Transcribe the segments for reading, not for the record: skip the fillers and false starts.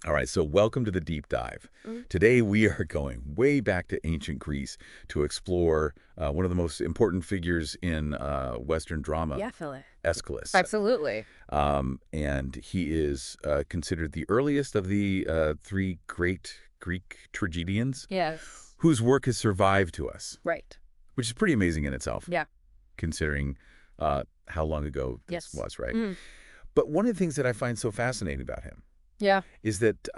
All right, so welcome to the deep dive. Today we are going way back to ancient Greece to explore one of the most important figures in Western drama, Yeah, Philip. Aeschylus. Absolutely. And he is considered the earliest of the three great Greek tragedians Yes. whose work has survived to us, Right. which is pretty amazing in itself, Yeah. considering how long ago this Yes. was, right? But one of the things that I find so fascinating about him Yeah. is that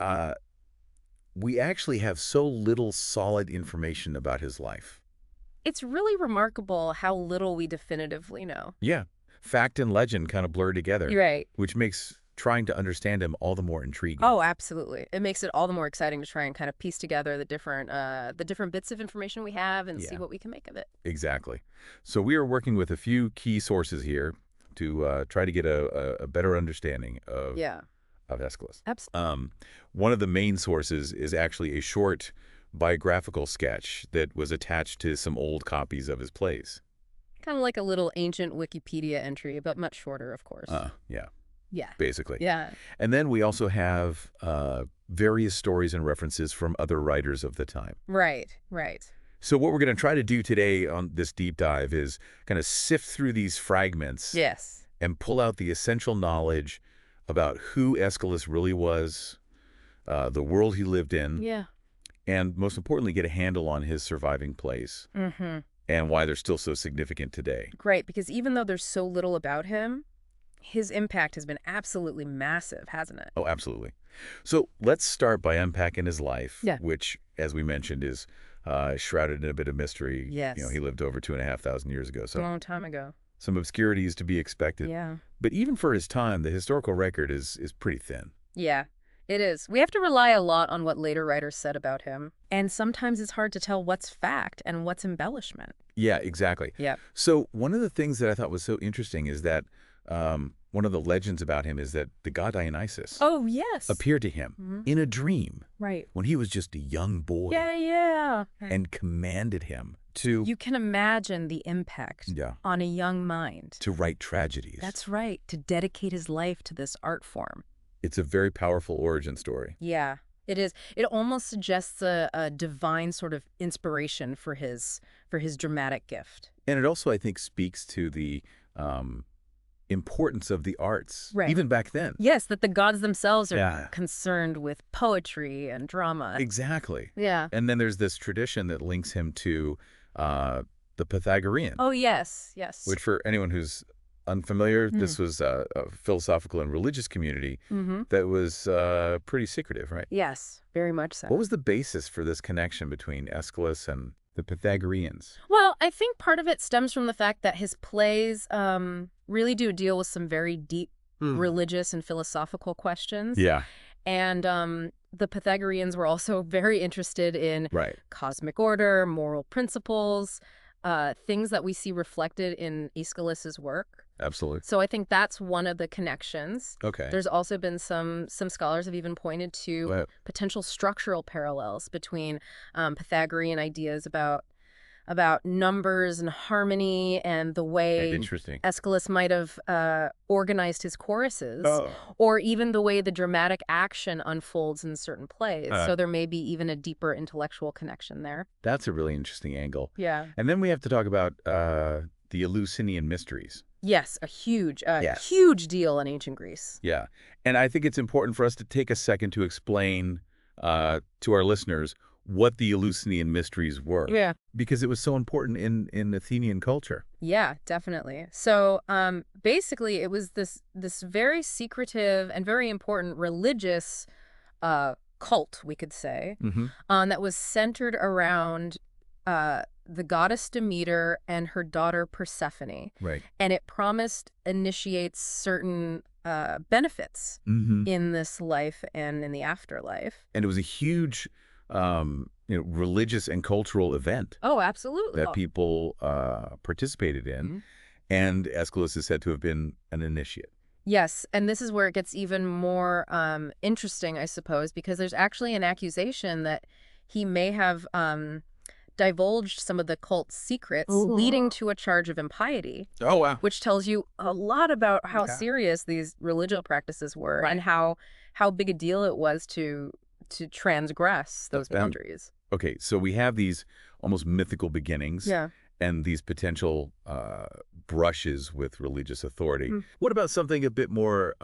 we actually have so little solid information about his life. It's really remarkable how little we definitively know. Yeah. Fact and legend kind of blur together, You're right. which makes trying to understand him all the more intriguing. Oh, absolutely. It makes it all the more exciting to try and kind of piece together the different bits of information we have and see Yeah. what we can make of it. Exactly. So we are working with a few key sources here to try to get a better understanding of Yeah. Aeschylus. Absolutely. One of the main sources is actually a short biographical sketch that was attached to some old copies of his plays. Kind of like a little ancient Wikipedia entry, but much shorter, of course. Yeah, Yeah. basically. Yeah. And then we also have various stories and references from other writers of the time. Right. Right. So what we're going to try to do today on this deep dive is kind of sift through these fragments Yes. and pull out the essential knowledge about who Aeschylus really was, the world he lived in, Yeah. and most importantly, get a handle on his surviving plays and why they're still so significant today. Great, because even though there's so little about him, his impact has been absolutely massive, hasn't it? Oh, absolutely. So let's start by unpacking his life, Yeah. which, as we mentioned, is shrouded in a bit of mystery. Yes. You know, he lived over 2,500 years ago, A so long time ago. some obscurity is to be expected. Yeah. But even for his time, the historical record is pretty thin. Yeah, it is. We have to rely a lot on what later writers said about him. And sometimes it's hard to tell what's fact and what's embellishment. Yeah, exactly. Yeah. So one of the things that I thought was so interesting is that one of the legends about him is that the god Dionysus Oh, yes. appeared to him in a dream Right. when he was just a young boy Yeah. and commanded him to You can imagine the impact Yeah. on a young mind. to write tragedies. That's right, to dedicate his life to this art form. It's a very powerful origin story. Yeah, it is. It almost suggests a divine sort of inspiration for his dramatic gift. And it also, I think, speaks to the importance of the arts, Right. even back then. Yes, that the gods themselves are Yeah. concerned with poetry and drama. Exactly. Yeah. And then there's this tradition that links him to the Pythagorean, Oh, yes, yes. which for anyone who's unfamiliar, this was a philosophical and religious community that was pretty secretive, right? Yes, very much so. What was the basis for this connection between Aeschylus and the Pythagoreans? Well, I think part of it stems from the fact that his plays really do deal with some very deep religious and philosophical questions. Yeah, And the Pythagoreans were also very interested in right. cosmic order, moral principles, things that we see reflected in Aeschylus's work. Absolutely. So I think that's one of the connections. Okay. There's also been some scholars have even pointed to Wow. potential structural parallels between Pythagorean ideas about numbers and harmony and the way Interesting. Aeschylus might have organized his choruses, Oh. or even the way the dramatic action unfolds in certain plays. So there may be even a deeper intellectual connection there. That's a really interesting angle. Yeah. And then we have to talk about the Eleusinian mysteries. Yes, a huge Yes. huge deal in ancient Greece. Yeah. And I think it's important for us to take a second to explain to our listeners what the Eleusinian mysteries were. Yeah. Because it was so important in Athenian culture. Yeah, definitely. So basically, it was this very secretive and very important religious cult, we could say, that was centered around the goddess Demeter and her daughter Persephone. Right. And it promised initiates certain benefits Mm-hmm. in this life and in the afterlife. And it was a huge religious and cultural event Oh, absolutely. that people participated in. And Aeschylus is said to have been an initiate. Yes, and this is where it gets even more interesting, I suppose, because there's actually an accusation that he may have divulged some of the cult's secrets, leading to a charge of impiety. Oh, wow. Which tells you a lot about how serious these religious practices were and how big a deal it was to transgress those boundaries. Okay, so we have these almost mythical beginnings and these potential brushes with religious authority. What about something a bit more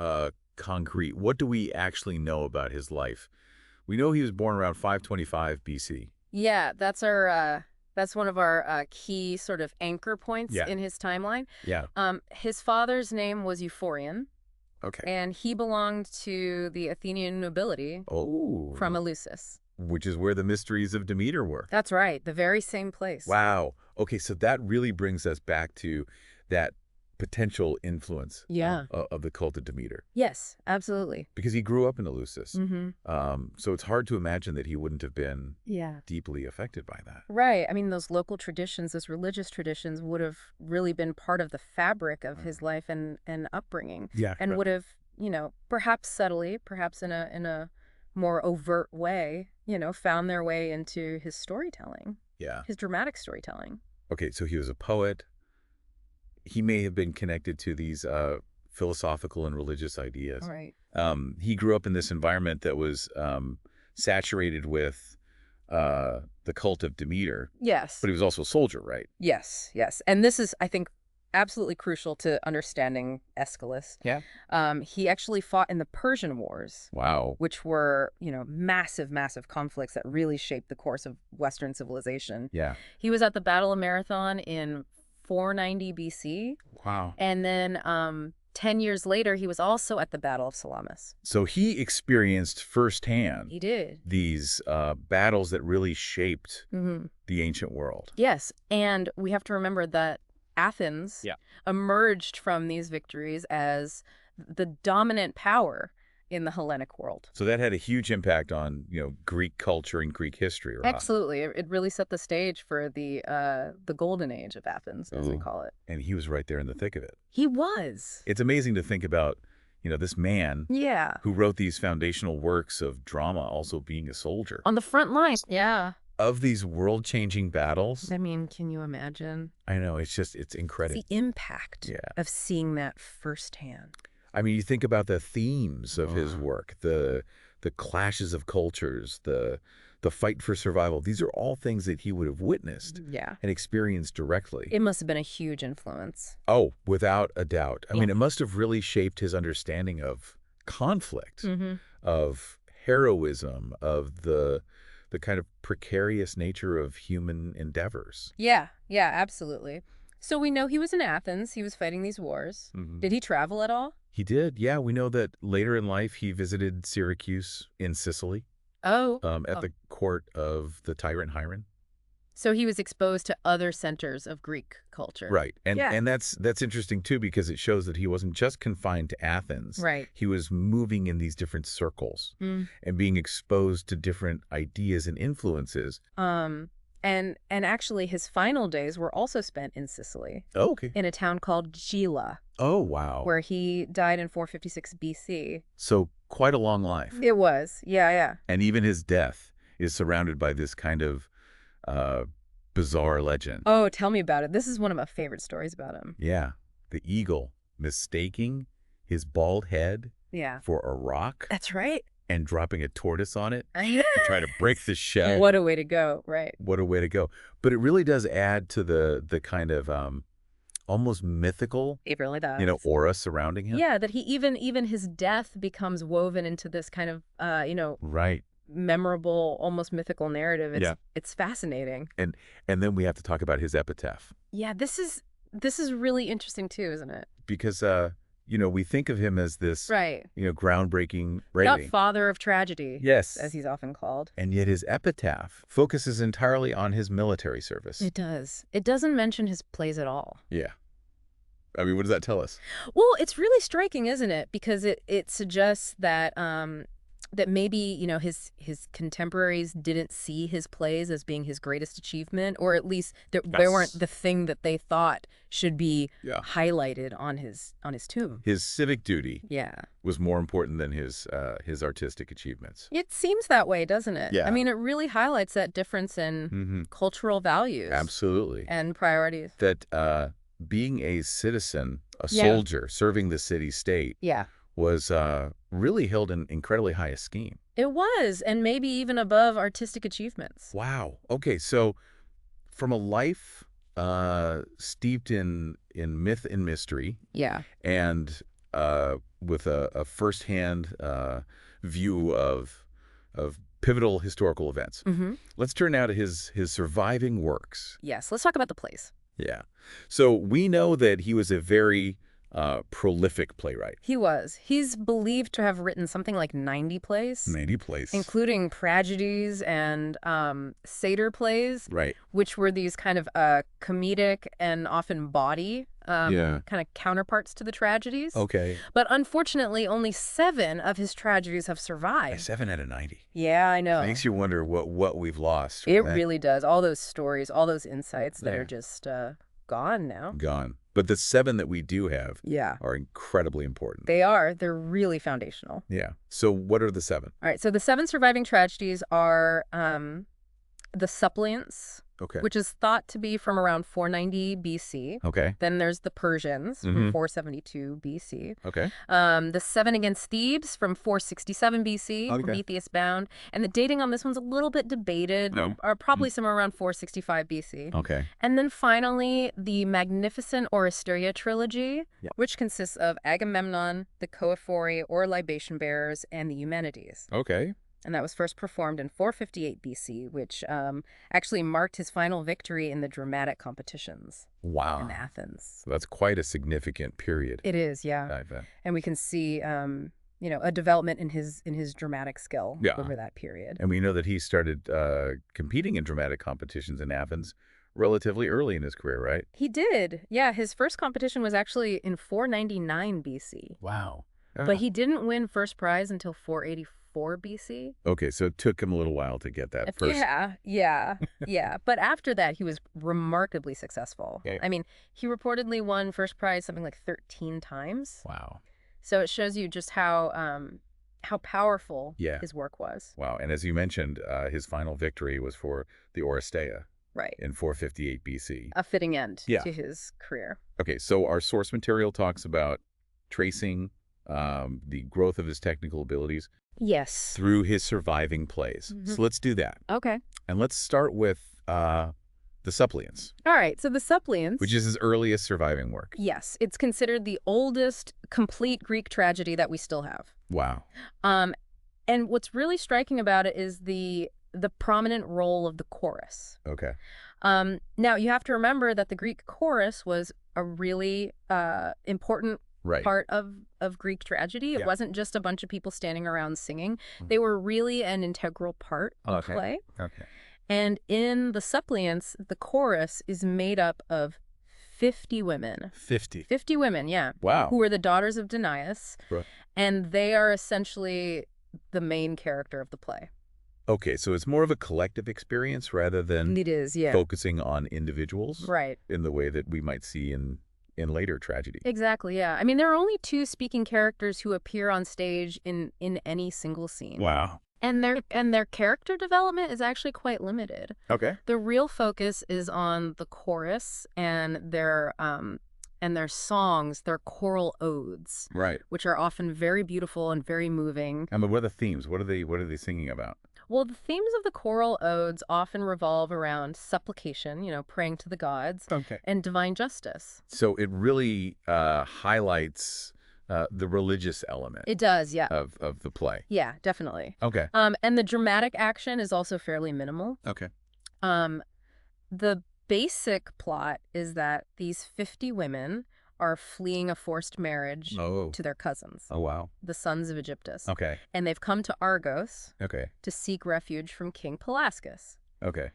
concrete? What do we actually know about his life? We know he was born around 525 BC. Yeah, that's one of our key sort of anchor points in his timeline. Yeah. His father's name was Euphorion. Okay. And he belonged to the Athenian nobility from Eleusis. Which is where the mysteries of Demeter were. That's right, the very same place. Wow. Okay, so that really brings us back to that potential influence of the cult of Demeter. Yes, absolutely. Because he grew up in Eleusis. So it's hard to imagine that he wouldn't have been deeply affected by that. Right. I mean, those local traditions, those religious traditions would have really been part of the fabric of his life and upbringing. Yeah. And would have, perhaps subtly, perhaps in a more overt way, found their way into his storytelling. Yeah. His dramatic storytelling. Okay, so he was a poet. He may have been connected to these philosophical and religious ideas. Right. He grew up in this environment that was saturated with the cult of Demeter. Yes. But he was also a soldier, right? Yes, yes. And this is, I think, absolutely crucial to understanding Aeschylus. Yeah. He actually fought in the Persian Wars. Wow. Which were, massive, massive conflicts that really shaped the course of Western civilization. Yeah. He was at the Battle of Marathon in 490 BC. Wow. And then 10 years later, he was also at the Battle of Salamis. So he experienced firsthand these battles that really shaped the ancient world. Yes. And we have to remember that Athens emerged from these victories as the dominant power in the Hellenic world. So that had a huge impact on, Greek culture and Greek history, right? Absolutely. It really set the stage for the golden age of Athens, as we call it. And he was right there in the thick of it. He was. It's amazing to think about, this man who wrote these foundational works of drama also being a soldier. On the front line. Yeah. Of these world-changing battles. I mean, can you imagine? I know. It's incredible. The impact of seeing that firsthand. I mean, you think about the themes of his work, the clashes of cultures, the fight for survival. These are all things that he would have witnessed and experienced directly. It must have been a huge influence. Oh, without a doubt. I mean, it must have really shaped his understanding of conflict, of heroism, of the kind of precarious nature of human endeavors. Yeah, absolutely. So we know he was in Athens. He was fighting these wars. Did he travel at all? He did, yeah. We know that later in life he visited Syracuse in Sicily. Oh. At the court of the tyrant Hiron. So he was exposed to other centers of Greek culture. Right. And that's interesting, too, because it shows that he wasn't just confined to Athens. Right. He was moving in these different circles and being exposed to different ideas and influences. And actually his final days were also spent in Sicily. Oh, okay. In a town called Gela. Oh, wow. Where he died in 456 BC. So quite a long life. It was. Yeah. And even his death is surrounded by this kind of bizarre legend. Oh, tell me about it. This is one of my favorite stories about him. Yeah. The eagle mistaking his bald head for a rock. That's right. And dropping a tortoise on it to try to break the shell. What a way to go, right? What a way to go. But it really does add to the kind of almost mythical, it really does. Aura surrounding him. Yeah, that he even his death becomes woven into this kind of right. memorable, almost mythical narrative. It's fascinating. And then we have to talk about his epitaph. Yeah, this is really interesting too, isn't it? Because we think of him as this, groundbreaking Not father of tragedy, yes, as he's often called. And yet his epitaph focuses entirely on his military service. It does. It doesn't mention his plays at all. Yeah. I mean, what does that tell us? Well, it's really striking, isn't it? Because it suggests that that maybe, his contemporaries didn't see his plays as being his greatest achievement, or at least they weren't the thing that they thought should be highlighted on his tomb. His civic duty was more important than his artistic achievements. It seems that way, doesn't it? Yeah. I mean, it really highlights that difference in cultural values. Absolutely. And priorities. That being a citizen, a soldier, serving the city-state was really held in incredibly high esteem. It was, and maybe even above artistic achievements. Wow. Okay, so from a life steeped in myth and mystery, and with a firsthand view of pivotal historical events. Let's turn now to his surviving works. Yes, let's talk about the plays. Yeah. So we know that he was a very prolific playwright. He was. He's believed to have written something like 90 plays. 90 plays. Including tragedies and satyr plays. Right. Which were these kind of comedic and often bawdy kind of counterparts to the tragedies. Okay. But unfortunately, only 7 of his tragedies have survived. 7 out of 90. Yeah, I know. It makes you wonder what we've lost. It really does. All those stories, all those insights that are just gone now. Gone. But the 7 that we do have are incredibly important. They are. They're really foundational. Yeah. So what are the 7? All right. So the 7 surviving tragedies are the Suppliants, which is thought to be from around 490 BC. Okay. Then there's the Persians from 472 BC. Okay. The Seven Against Thebes from 467 BC, Prometheus Bound. And the dating on this one's a little bit debated, or probably somewhere around 465 BC. Okay. And then finally, the magnificent Oresteia trilogy, which consists of Agamemnon, the Choephori or libation bearers, and the Eumenides. Okay. And that was first performed in 458 BC, which actually marked his final victory in the dramatic competitions in Athens. So that's quite a significant period. It is, yeah. I bet. And we can see, a development in his dramatic skill over that period. And we know that he started competing in dramatic competitions in Athens relatively early in his career, right? He did. Yeah, his first competition was actually in 499 BC. Wow. But he didn't win first prize until 484 BC. Okay, so it took him a little while to get that first. Yeah. But after that, he was remarkably successful. Okay. I mean, he reportedly won first prize something like 13 times. Wow. So it shows you just how powerful his work was. Wow. And as you mentioned, his final victory was for the Oresteia. Right. In 458 BC. A fitting end to his career. Okay, so our source material talks about tracing the growth of his technical abilities through his surviving plays. So let's do that. Okay. And let's start with the Suppliants. All right, so the Suppliants, which is his earliest surviving work. Yes, it's considered the oldest complete Greek tragedy that we still have. Wow. And what's really striking about it is the prominent role of the chorus. Okay. Now, you have to remember that the Greek chorus was a really important part of Greek tragedy. It wasn't just a bunch of people standing around singing. They were really an integral part of the play. Okay. And in the Suppliants, the chorus is made up of 50 women. 50? 50 women, yeah. Wow. Who are the daughters of Danaus. Right. And they are essentially the main character of the play. Okay, so it's more of a collective experience rather than focusing on individuals. Right. In the way that we might see in later tragedy. Exactly, yeah. I mean, there are only 2 speaking characters who appear on stage in any single scene. Wow. And their character development is actually quite limited. Okay. The real focus is on the chorus and their songs, their choral odes. Right. Which are often very beautiful and very moving. I mean, what are the themes? What are they singing about? Well, the themes of the choral odes often revolve around supplication, praying to the gods, and divine justice. So it really highlights the religious element. It does, yeah. Of the play. Yeah, definitely. Okay. And the dramatic action is also fairly minimal. Okay. The basic plot is that these 50 women are fleeing a forced marriage to their cousins. Oh, wow. The sons of Aegyptus. Okay. And they've come to Argos to seek refuge from King Pelasgus. Okay.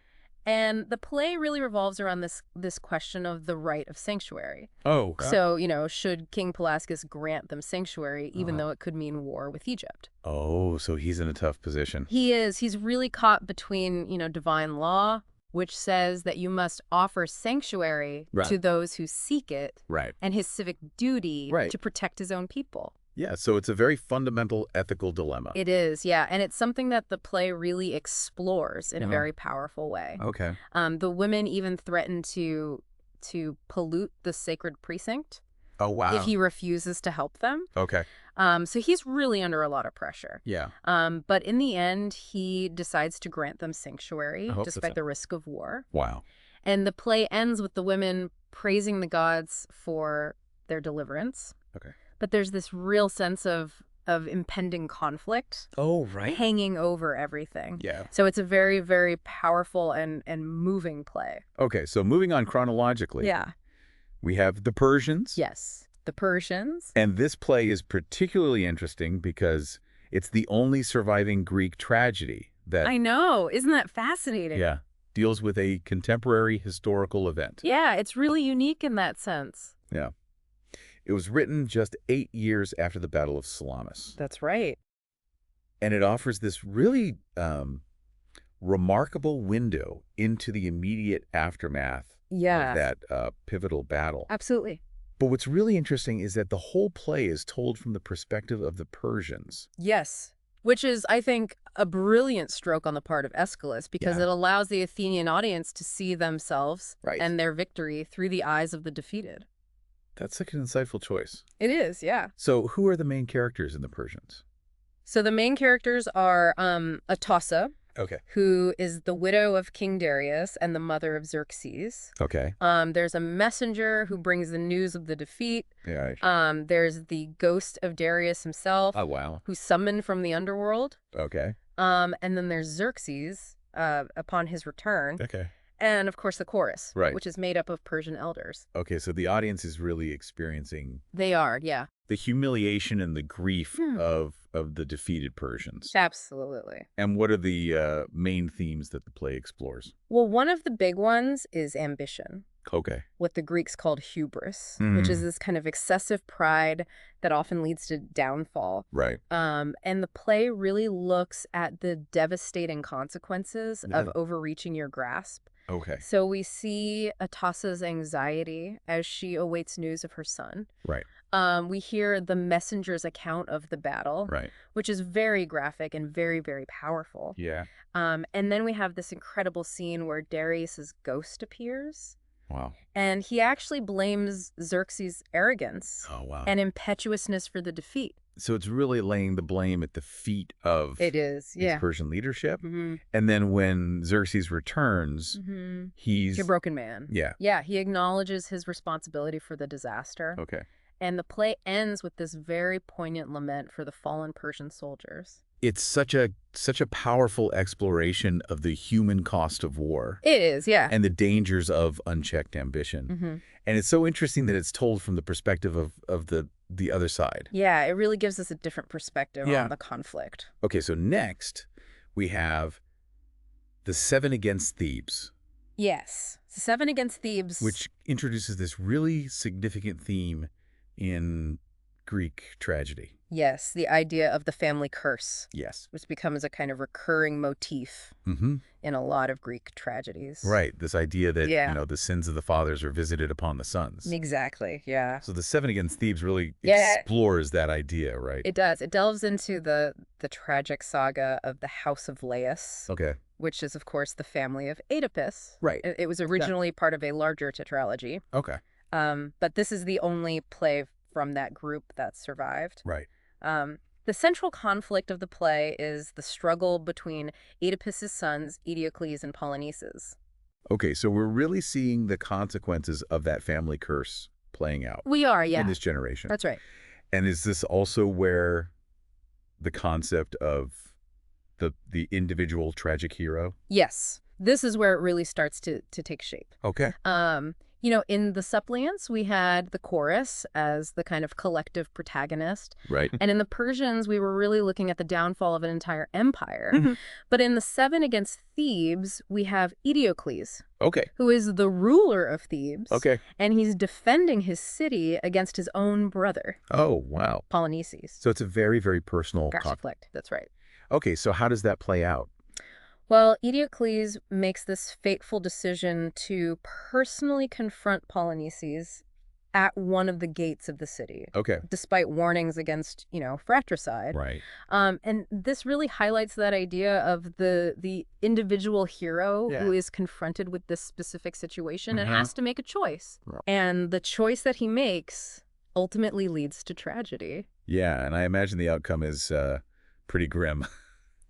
And the play really revolves around this question of the right of sanctuary. Oh. So, should King Pelasgus grant them sanctuary, even though it could mean war with Egypt? Oh, so he's in a tough position. He is. He's really caught between, divine law, which says that you must offer sanctuary to those who seek it, and his civic duty to protect his own people. Yeah, so it's a very fundamental ethical dilemma. It is, yeah. And it's something that the play really explores in a very powerful way. Okay. The women even threaten to pollute the sacred precinct. Oh, wow. If he refuses to help them. Okay. So he's really under a lot of pressure. Yeah. But in the end, he decides to grant them sanctuary, despite the risk of war. Wow. And the play ends with the women praising the gods for their deliverance. Okay. But there's this real sense of impending conflict. Oh, right. Hanging over everything. Yeah. So it's a very, very powerful and moving play. Okay, so moving on chronologically. Yeah. We have the Persians. Yes, the Persians. And this play is particularly interesting because it's the only surviving Greek tragedy that... I know. Isn't that fascinating? Yeah. Deals with a contemporary historical event. Yeah, it's really unique in that sense. Yeah. It was written just 8 years after the Battle of Salamis. That's right. And it offers this really remarkable window into the immediate aftermath of that pivotal battle. Absolutely. But what's really interesting is that the whole play is told from the perspective of the Persians. Yes, which is, I think, a brilliant stroke on the part of Aeschylus because it allows the Athenian audience to see themselves and their victory through the eyes of the defeated. That's such an insightful choice. It is, yeah. So who are the main characters in the Persians? So the main characters are Atossa, who is the widow of King Darius and the mother of Xerxes. Okay. There's a messenger who brings the news of the defeat. Yeah. There's the ghost of Darius himself. Oh, wow. Who's summoned from the underworld. Okay. And then there's Xerxes upon his return. Okay. And, of course, the chorus, right, which is made up of Persian elders. Okay, so the audience is really experiencing... They are, yeah. The humiliation and the grief of the defeated Persians. Absolutely. And what are the main themes that the play explores? Well, one of the big ones is ambition. Okay. What the Greeks called hubris, which is this kind of excessive pride that often leads to downfall. Right. And the play really looks at the devastating consequences of overreaching your grasp. Okay. So we see Atossa's anxiety as she awaits news of her son. Right. We hear the messenger's account of the battle, which is very graphic and very, very powerful. Yeah. And then we have this incredible scene where Darius's ghost appears. Wow. And he actually blames Xerxes' arrogance and impetuousness for the defeat. So it's really laying the blame at the feet of his Persian leadership. And then when Xerxes returns, he's a broken man. Yeah. Yeah, he acknowledges his responsibility for the disaster. Okay. And the play ends with this very poignant lament for the fallen Persian soldiers. It's such a powerful exploration of the human cost of war. It is, yeah. And the dangers of unchecked ambition. And it's so interesting that it's told from the perspective of the other side. Yeah, it really gives us a different perspective on the conflict. Okay, so next we have the Seven Against Thebes. Yes, Seven Against Thebes. Which introduces this really significant theme in Greek tragedy. Yes, the idea of the family curse. Yes. Which becomes a kind of recurring motif in a lot of Greek tragedies. Right, this idea that, the sins of the fathers are visited upon the sons. Exactly, yeah. So the Seven Against Thebes really explores that idea, right? It does. It delves into the tragic saga of the House of Laius. Okay. Which is, of course, the family of Oedipus. Right. It was originally part of a larger tetralogy. Okay. But this is the only play from that group that survived. Right. The central conflict of the play is the struggle between Oedipus's sons, Eteocles and Polynices. Okay, so we're really seeing the consequences of that family curse playing out. We are, yeah. In this generation. That's right. And is this also where the concept of the individual tragic hero? Yes. This is where it really starts to take shape. Okay. In the Suppliants, we had the chorus as the kind of collective protagonist. Right. And in the Persians, we were really looking at the downfall of an entire empire. But in the Seven Against Thebes, we have Aeschylus, who is the ruler of Thebes. And he's defending his city against his own brother. Oh, wow. Polynices. So it's a very, very personal conflict. That's right. Okay, so how does that play out? Well, Aeschylus makes this fateful decision to personally confront Polynices at one of the gates of the city. Despite warnings against, fratricide. Right. And this really highlights that idea of the individual hero who is confronted with this specific situation and has to make a choice. And the choice that he makes ultimately leads to tragedy. Yeah, and I imagine the outcome is pretty grim.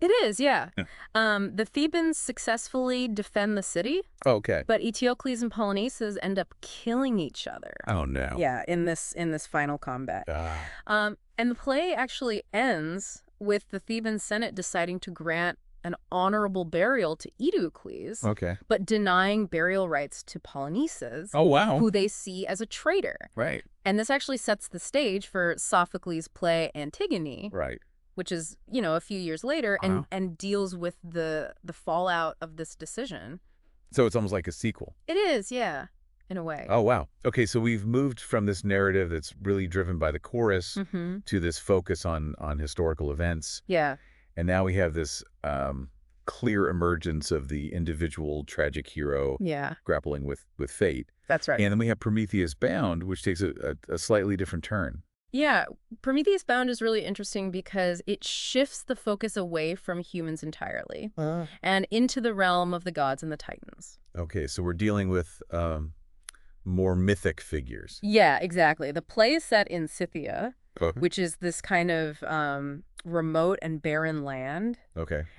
It is, yeah. The Thebans successfully defend the city. But Eteocles and Polynices end up killing each other. Oh, no. Yeah, in this final combat. And the play actually ends with the Theban Senate deciding to grant an honorable burial to Eteocles, but denying burial rights to Polynices, who they see as a traitor. Right. And this actually sets the stage for Sophocles' play Antigone. Right. Which is, a few years later, and deals with the fallout of this decision. So it's almost like a sequel. It is, yeah, in a way. Oh, wow. Okay, so we've moved from this narrative that's really driven by the chorus to this focus on historical events. Yeah. And now we have this clear emergence of the individual tragic hero grappling with fate. That's right. And then we have Prometheus Bound, which takes a slightly different turn. Yeah, Prometheus Bound is really interesting because it shifts the focus away from humans entirely and into the realm of the gods and the titans. Okay, so we're dealing with more mythic figures. Yeah, exactly. The play is set in Scythia, which is this kind of remote and barren land.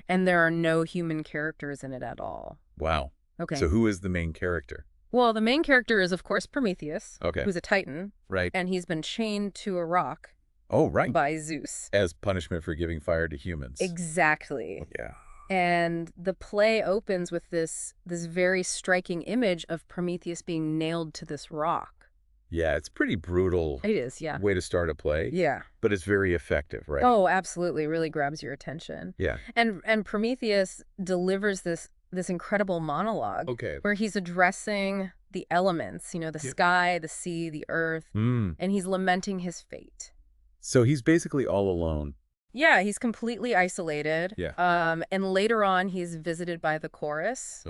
And there are no human characters in it at all. Wow. So who is the main character? Well, the main character is, of course, Prometheus, who's a titan. Right. And he's been chained to a rock by Zeus. As punishment for giving fire to humans. Exactly. Yeah. And the play opens with this very striking image of Prometheus being nailed to this rock. Yeah, it's pretty brutal. It is, yeah. Way to start a play. Yeah. But it's very effective, right? Oh, absolutely. It really grabs your attention. Yeah. And Prometheus delivers this incredible monologue where he's addressing the elements, the sky, the sea, the earth, and he's lamenting his fate. So he's basically all alone. Yeah, he's completely isolated. Yeah. And later on, he's visited by the chorus,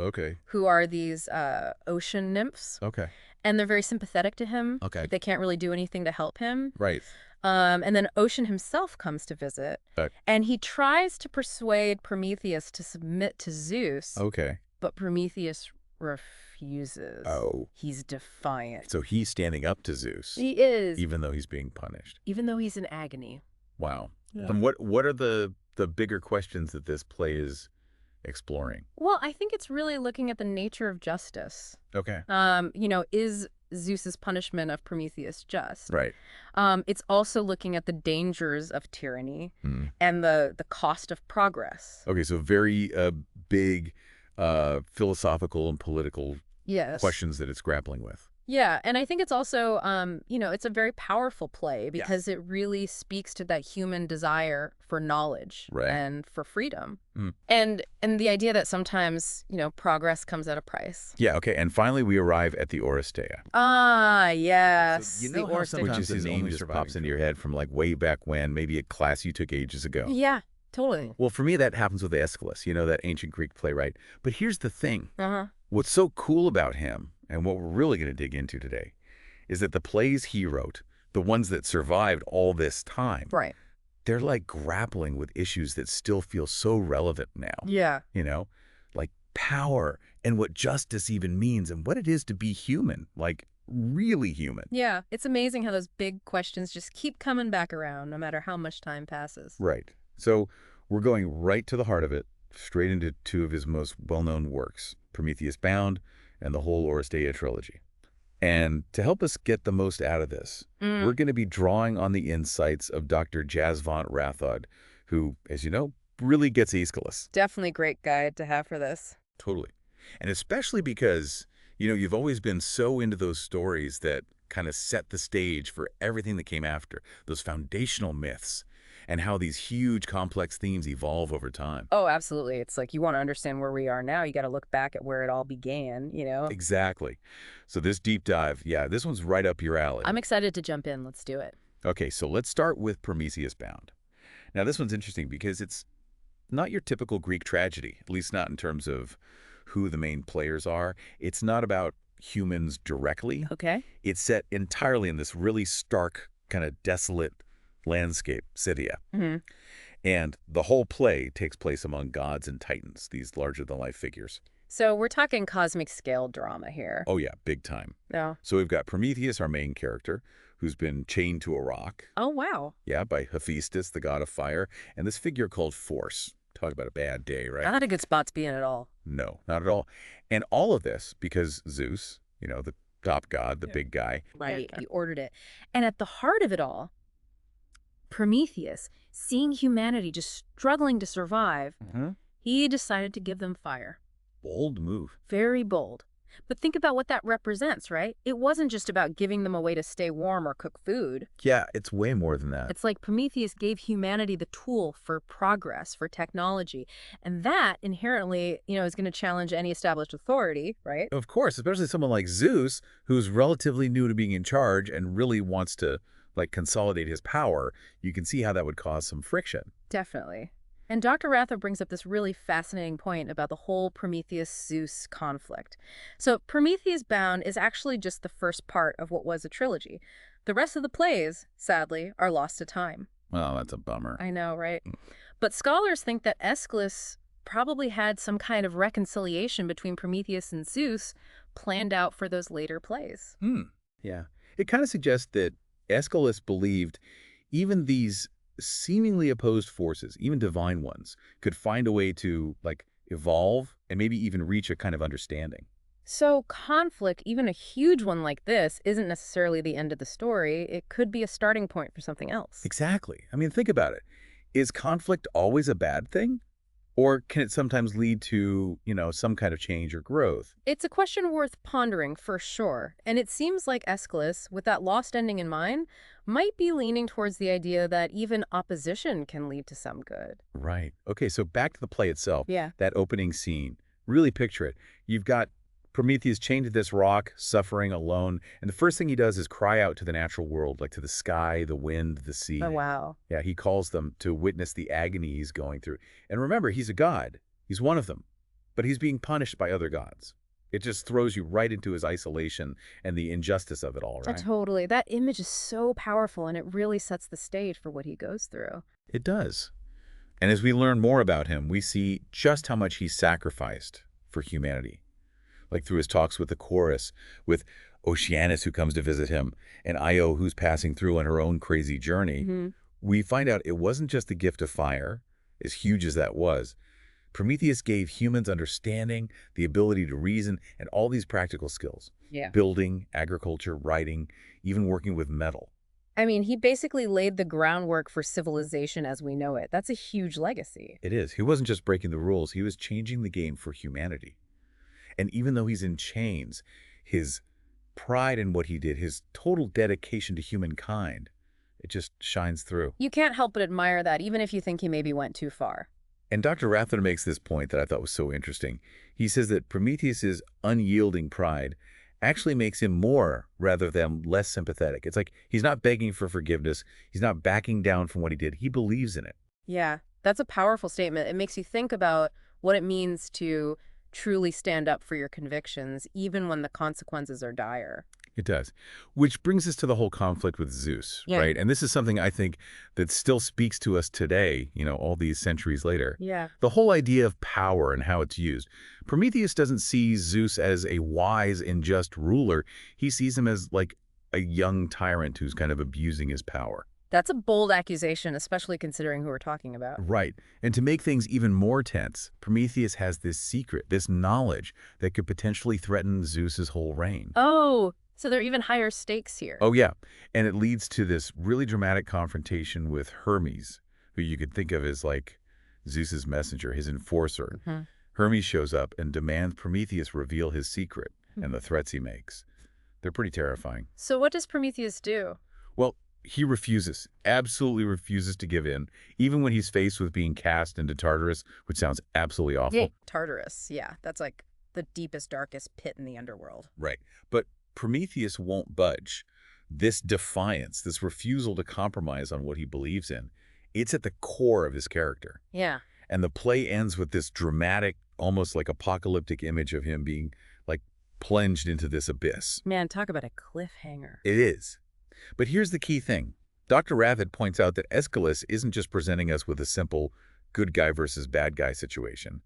who are these ocean nymphs. And they're very sympathetic to him. They can't really do anything to help him. Right. And then Ocean himself comes to visit. And he tries to persuade Prometheus to submit to Zeus. But Prometheus refuses. Oh. He's defiant. So he's standing up to Zeus. He is. Even though he's being punished. Even though he's in agony. Wow. Yeah. And what are the bigger questions that this play is exploring? Well, I think it's really looking at the nature of justice. Is Zeus's punishment of Prometheus just? Right. It's also looking at the dangers of tyranny and the cost of progress. So very big philosophical and political questions that it's grappling with. Yeah, and I think it's also, it's a very powerful play because it really speaks to that human desire for knowledge and for freedom. And the idea that sometimes, progress comes at a price. Yeah, and finally we arrive at the Oresteia. Ah, yes. So the Oresteia. Which is his name just pops into your head from like way back when, maybe a class you took ages ago. Yeah, totally. Well, for me that happens with Aeschylus, that ancient Greek playwright. But here's the thing. What's so cool about him, and what we're really going to dig into today, is that the plays he wrote, the ones that survived all this time, they're like grappling with issues that still feel so relevant now. Yeah. Like power and what justice even means and what it is to be human, like really human. Yeah. It's amazing how those big questions just keep coming back around no matter how much time passes. Right. So we're going right to the heart of it, straight into two of his most well-known works, Prometheus Bound and the whole Oresteia trilogy. And to help us get the most out of this, we're going to be drawing on the insights of Dr. Jasvant Rathod, who, as you know, really gets Aeschylus. Definitely a great guide to have for this. Totally. And especially because, You've always been so into those stories that kind of set the stage for everything that came after, those foundational myths, and how these huge, complex themes evolve over time. Oh, absolutely. It's like you want to understand where we are now. You got to look back at where it all began, you know? Exactly. So this deep dive, yeah, this one's right up your alley. I'm excited to jump in. Let's do it. Okay, so let's start with Prometheus Bound. Now, this one's interesting because it's not your typical Greek tragedy, at least not in terms of who the main players are. It's not about humans directly. Okay. It's set entirely in this really stark, kind of desolate landscape, Scythia. Mm-hmm. And the whole play takes place among gods and titans, these larger-than-life figures. So we're talking cosmic scale drama here. Oh, yeah, big time. Yeah. So we've got Prometheus, our main character, who's been chained to a rock. Oh, wow. Yeah, by Hephaestus, the god of fire, and this figure called Force. Talk about a bad day, right? Not a good spot to be in at all. No, not at all. And all of this because Zeus, the top god, the big guy. Right. He ordered it. And at the heart of it all, Prometheus, seeing humanity just struggling to survive, he decided to give them fire. Bold move. Very bold. But think about what that represents, right? It wasn't just about giving them a way to stay warm or cook food. Yeah, it's way more than that. It's like Prometheus gave humanity the tool for progress, for technology. And that inherently, is going to challenge any established authority, right? Of course, especially someone like Zeus, who's relatively new to being in charge and really wants to, consolidate his power. You can see how that would cause some friction. Definitely. And Dr. Rathod brings up this really fascinating point about the whole Prometheus-Zeus conflict. So Prometheus Bound is actually just the first part of what was a trilogy. The rest of the plays, sadly, are lost to time. Well, that's a bummer. I know, right? But scholars think that Aeschylus probably had some kind of reconciliation between Prometheus and Zeus planned out for those later plays. Yeah. It kind of suggests that Aeschylus believed even these seemingly opposed forces, even divine ones, could find a way to, evolve and maybe even reach a kind of understanding. So conflict, even a huge one like this, isn't necessarily the end of the story. It could be a starting point for something else. Exactly. I mean, think about it. Is conflict always a bad thing? Or can it sometimes lead to, some kind of change or growth? It's a question worth pondering for sure. And it seems like Aeschylus, with that lost ending in mind, might be leaning towards the idea that even opposition can lead to some good. Right. Okay, so back to the play itself. Yeah. That opening scene. Really picture it. You've got Prometheus chained to this rock, suffering alone, and the first thing he does is cry out to the natural world, like to the sky, the wind, the sea. Oh, wow. Yeah, he calls them to witness the agony he's going through. And remember, he's a god. He's one of them. But he's being punished by other gods. It just throws you right into his isolation and the injustice of it all, right? Totally. That image is so powerful, and it really sets the stage for what he goes through. It does. And as we learn more about him, we see just how much he sacrificed for humanity. Like through his talks with the chorus, with Oceanus who comes to visit him, and Io who's passing through on her own crazy journey, we find out it wasn't just the gift of fire, as huge as that was. Prometheus gave humans understanding, the ability to reason, and all these practical skills. Yeah. Building, agriculture, writing, even working with metal. I mean, he basically laid the groundwork for civilization as we know it. That's a huge legacy. It is. He wasn't just breaking the rules, he was changing the game for humanity. And even though he's in chains, his pride in what he did, his total dedication to humankind, it just shines through. You can't help but admire that, even if you think he maybe went too far. And Dr. Rathod makes this point that I thought was so interesting. He says that Prometheus's unyielding pride actually makes him more rather than less sympathetic. It's like he's not begging for forgiveness. He's not backing down from what he did. He believes in it. Yeah, that's a powerful statement. It makes you think about what it means to truly stand up for your convictions, even when the consequences are dire. It does. Which brings us to the whole conflict with Zeus, right? And this is something I think that still speaks to us today, all these centuries later. Yeah. The whole idea of power and how it's used. Prometheus doesn't see Zeus as a wise and just ruler. He sees him as like a young tyrant who's kind of abusing his power. That's a bold accusation, especially considering who we're talking about. Right. And to make things even more tense, Prometheus has this secret, this knowledge that could potentially threaten Zeus's whole reign. Oh, so there are even higher stakes here. Oh, yeah. And it leads to this really dramatic confrontation with Hermes, who you could think of as like Zeus's messenger, his enforcer. Hermes shows up and demands Prometheus reveal his secret. and the threats he makes. They're pretty terrifying. So what does Prometheus do? Well, he refuses, absolutely refuses to give in, even when he's faced with being cast into Tartarus, which sounds absolutely awful. Yeah. Tartarus, yeah. That's like the deepest, darkest pit in the underworld. Right. But Prometheus won't budge. This defiance, this refusal to compromise on what he believes in, it's at the core of his character. Yeah. And the play ends with this dramatic, almost like apocalyptic image of him being like plunged into this abyss. Man, talk about a cliffhanger. It is. But here's the key thing. Dr. Rathod points out that Aeschylus isn't just presenting us with a simple good guy versus bad guy situation.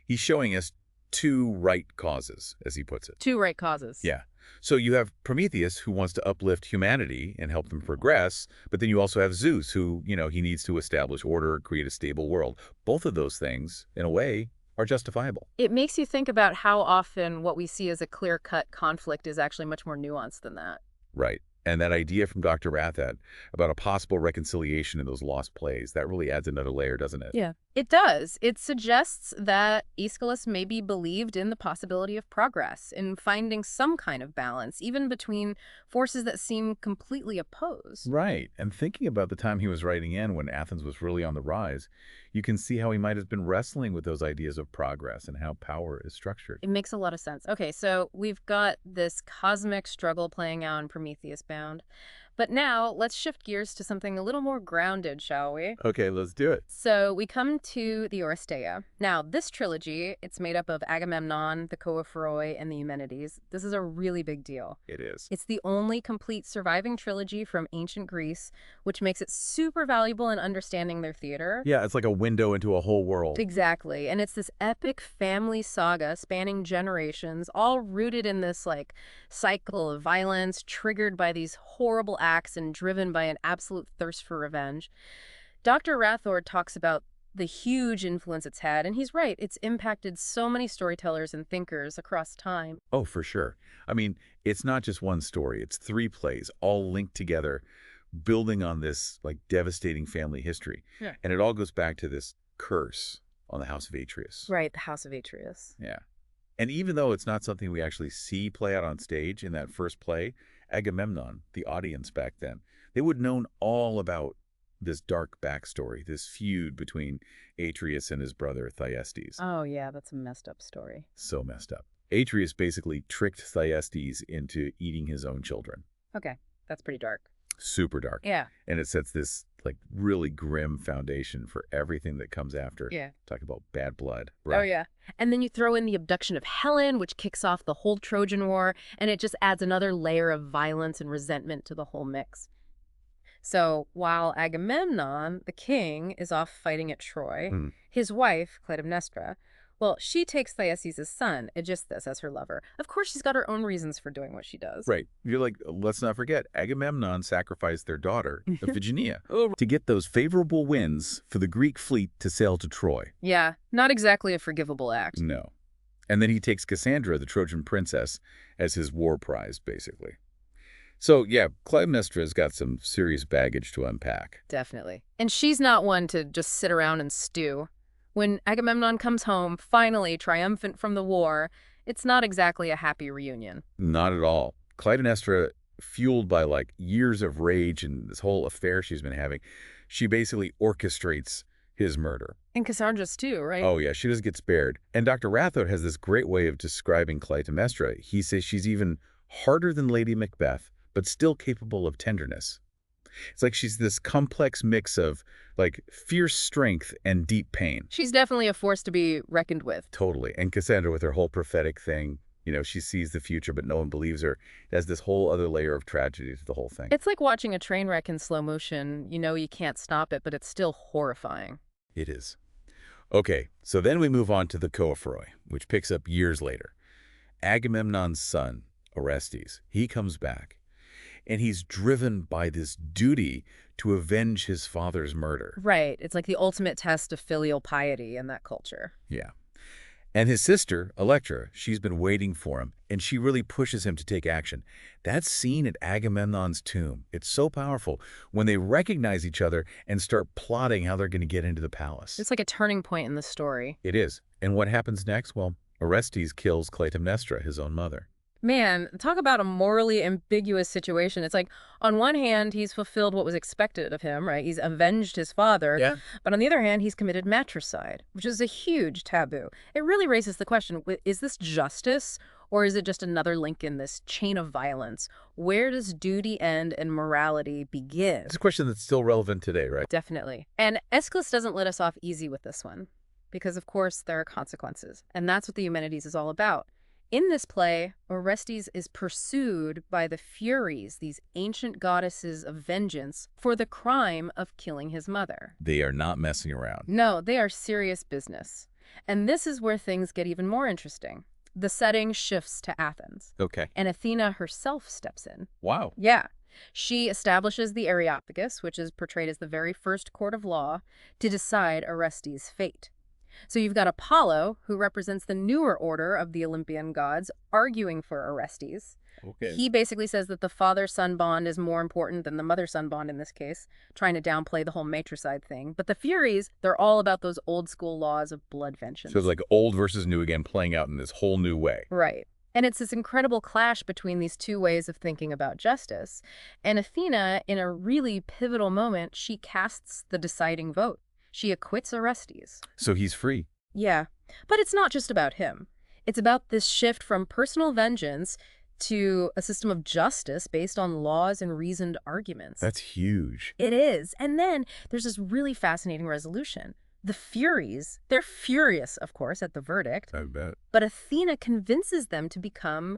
He's showing us two right causes, as he puts it. Two right causes. Yeah. So you have Prometheus, who wants to uplift humanity and help them progress, but then you also have Zeus, who, he needs to establish order, create a stable world. Both of those things, in a way, are justifiable. It makes you think about how often what we see as a clear-cut conflict is actually much more nuanced than that. Right. And that idea from Dr. Rathod about a possible reconciliation in those lost plays, that really adds another layer, doesn't it? Yeah, it does. It suggests that Aeschylus maybe believed in the possibility of progress, in finding some kind of balance, even between forces that seem completely opposed. Right. And thinking about the time he was writing in when Athens was really on the rise, you can see how he might have been wrestling with those ideas of progress and how power is structured. It makes a lot of sense. Okay, so we've got this cosmic struggle playing out in Prometheus Bound. But now let's shift gears to something a little more grounded, shall we? Okay, let's do it. So we come to the Oresteia. Now, this trilogy, it's made up of Agamemnon, the Choephoroi, and the Eumenides. This is a really big deal. It is. It's the only complete surviving trilogy from ancient Greece, which makes it super valuable in understanding their theater. Yeah, it's like a window into a whole world. Exactly. And it's this epic family saga spanning generations, all rooted in this cycle of violence triggered by these horrible acts and driven by an absolute thirst for revenge. Dr. Rathod talks about the huge influence it's had, and he's right. It's impacted so many storytellers and thinkers across time. Oh, for sure. I mean, it's not just one story. It's three plays, all linked together, building on this devastating family history. Yeah. And it all goes back to this curse on the house of Atreus. Right, the House of Atreus. Yeah. And even though it's not something we actually see play out on stage in that first play, Agamemnon, the audience back then, they would have known all about this dark backstory, this feud between Atreus and his brother Thyestes. Oh, yeah, that's a messed up story. So messed up. Atreus basically tricked Thyestes into eating his own children. Okay, that's pretty dark. Super dark. Yeah. And it sets this really grim foundation for everything that comes after. Yeah. Talk about bad blood. Right. Oh, yeah. And then you throw in the abduction of Helen, which kicks off the whole Trojan War, and it just adds another layer of violence and resentment to the whole mix. So while Agamemnon, the king, is off fighting at Troy, his wife, Clytemnestra, well, she takes Thyestes' son, Aegisthus, as her lover. Of course, she's got her own reasons for doing what she does. Right. You're let's not forget, Agamemnon sacrificed their daughter, Iphigenia, to get those favorable winds for the Greek fleet to sail to Troy. Yeah, not exactly a forgivable act. No. And then he takes Cassandra, the Trojan princess, as his war prize, basically. So, yeah, Clytemnestra's got some serious baggage to unpack. Definitely. And she's not one to just sit around and stew. When Agamemnon comes home, finally triumphant from the war, it's not exactly a happy reunion. Not at all. Clytemnestra, fueled by years of rage and this whole affair she's been having, she basically orchestrates his murder. And Cassandra's too, right? Oh, yeah, she doesn't get spared. And Dr. Rathod has this great way of describing Clytemnestra. He says she's even harder than Lady Macbeth, but still capable of tenderness. It's like she's this complex mix of fierce strength and deep pain. She's definitely a force to be reckoned with. Totally. And Cassandra with her whole prophetic thing, she sees the future, but no one believes her. It has this whole other layer of tragedy to the whole thing. It's like watching a train wreck in slow motion. You know you can't stop it, but it's still horrifying. It is. Okay, so then we move on to the Choephoroi, which picks up years later. Agamemnon's son, Orestes, he comes back. And he's driven by this duty to avenge his father's murder. Right. It's like the ultimate test of filial piety in that culture. Yeah. And his sister, Electra, she's been waiting for him, and she really pushes him to take action. That scene at Agamemnon's tomb, it's so powerful when they recognize each other and start plotting how they're going to get into the palace. It's like a turning point in the story. It is. And what happens next? Well, Orestes kills Clytemnestra, his own mother. Man, talk about a morally ambiguous situation. It's like, on one hand, he's fulfilled what was expected of him, right? He's avenged his father. Yeah. But on the other hand, he's committed matricide, which is a huge taboo. It really raises the question, is this justice, or is it just another link in this chain of violence? Where does duty end and morality begin? It's a question that's still relevant today, right? Definitely. And Aeschylus doesn't let us off easy with this one, because of course there are consequences. And that's what the Eumenides is all about. In this play, Orestes is pursued by the Furies, these ancient goddesses of vengeance, for the crime of killing his mother. They are not messing around. No, they are serious business. And this is where things get even more interesting. The setting shifts to Athens. Okay. And Athena herself steps in. Wow. Yeah. She establishes the Areopagus, which is portrayed as the very first court of law, to decide Orestes' fate. So you've got Apollo, who represents the newer order of the Olympian gods, arguing for Orestes. Okay. He basically says that the father-son bond is more important than the mother-son bond in this case, trying to downplay the whole matricide thing. But the Furies, they're all about those old-school laws of blood vengeance. So it's like old versus new again, playing out in this whole new way. Right. And it's this incredible clash between these two ways of thinking about justice. And Athena, in a really pivotal moment, she casts the deciding vote. She acquits Orestes. So he's free. Yeah. But it's not just about him. It's about this shift from personal vengeance to a system of justice based on laws and reasoned arguments. That's huge. It is. And then there's this really fascinating resolution. The Furies, they're furious, of course, at the verdict. I bet. But Athena convinces them to become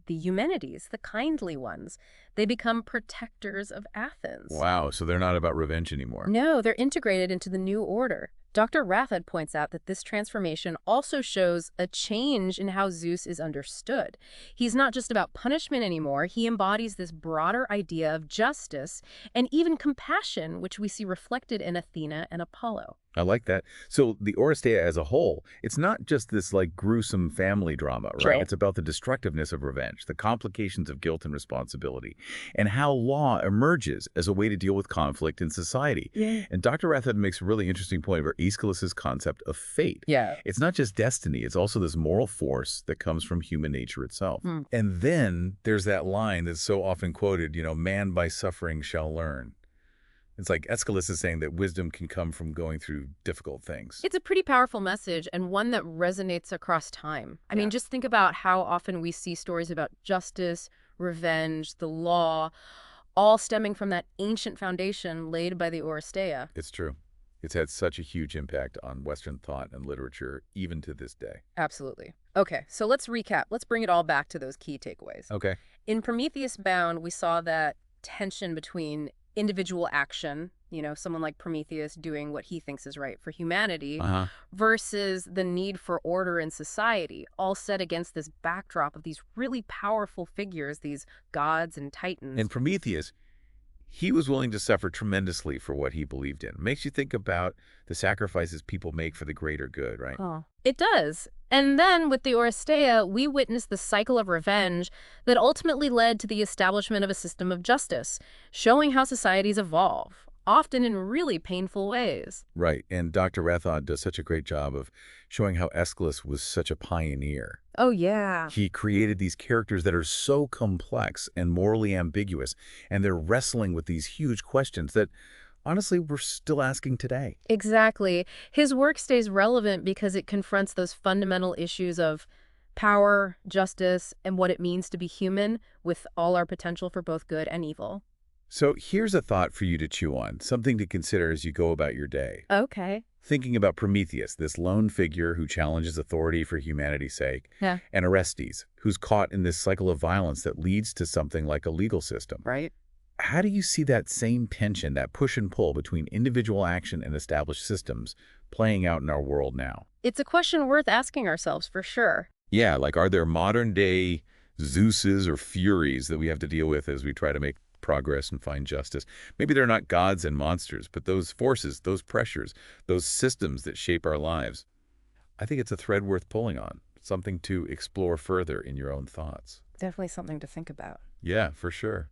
the Eumenides, the kindly ones. They become protectors of Athens. Wow, so they're not about revenge anymore. No, they're integrated into the new order. Dr. Rathod points out that this transformation also shows a change in how Zeus is understood. He's not just about punishment anymore. He embodies this broader idea of justice and even compassion, which we see reflected in Athena and Apollo. I like that. So the Oresteia as a whole, it's not just this like gruesome family drama, right? Sure. It's about the destructiveness of revenge, the complications of guilt and responsibility, and how law emerges as a way to deal with conflict in society. Yeah. And Dr. Rathod makes a really interesting point about Aeschylus' concept of fate. Yeah. It's not just destiny, it's also this moral force that comes from human nature itself. And then there's that line that's so often quoted, man by suffering shall learn. It's like Aeschylus is saying that wisdom can come from going through difficult things. It's a pretty powerful message and one that resonates across time. I mean, just think about how often we see stories about justice, revenge, the law, all stemming from that ancient foundation laid by the Oresteia. It's true. It's had such a huge impact on Western thought and literature, even to this day. Absolutely. Okay, so let's recap. Let's bring it all back to those key takeaways. Okay. In Prometheus Bound, we saw that tension between individual action, someone like Prometheus doing what he thinks is right for humanity, versus the need for order in society, all set against this backdrop of these really powerful figures, these gods and titans. And Prometheus, he was willing to suffer tremendously for what he believed in. Makes you think about the sacrifices people make for the greater good, right? Oh, it does. And then with the Oresteia, we witnessed the cycle of revenge that ultimately led to the establishment of a system of justice, showing how societies evolve, often in really painful ways. Right. And Dr. Rathod does such a great job of showing how Aeschylus was such a pioneer. Oh, yeah. He created these characters that are so complex and morally ambiguous, and they're wrestling with these huge questions that, honestly, we're still asking today. Exactly. His work stays relevant because it confronts those fundamental issues of power, justice, and what it means to be human with all our potential for both good and evil. So here's a thought for you to chew on, something to consider as you go about your day. Okay. Thinking about Prometheus, this lone figure who challenges authority for humanity's sake, and Orestes, who's caught in this cycle of violence that leads to something like a legal system. Right. How do you see that same tension, that push and pull between individual action and established systems playing out in our world now? It's a question worth asking ourselves, for sure. Yeah, like are there modern-day Zeuses or Furies that we have to deal with as we try to make progress and find justice? Maybe they're not gods and monsters, but those forces, those pressures, those systems that shape our lives. I think it's a thread worth pulling on, something to explore further in your own thoughts. Definitely something to think about. Yeah, for sure.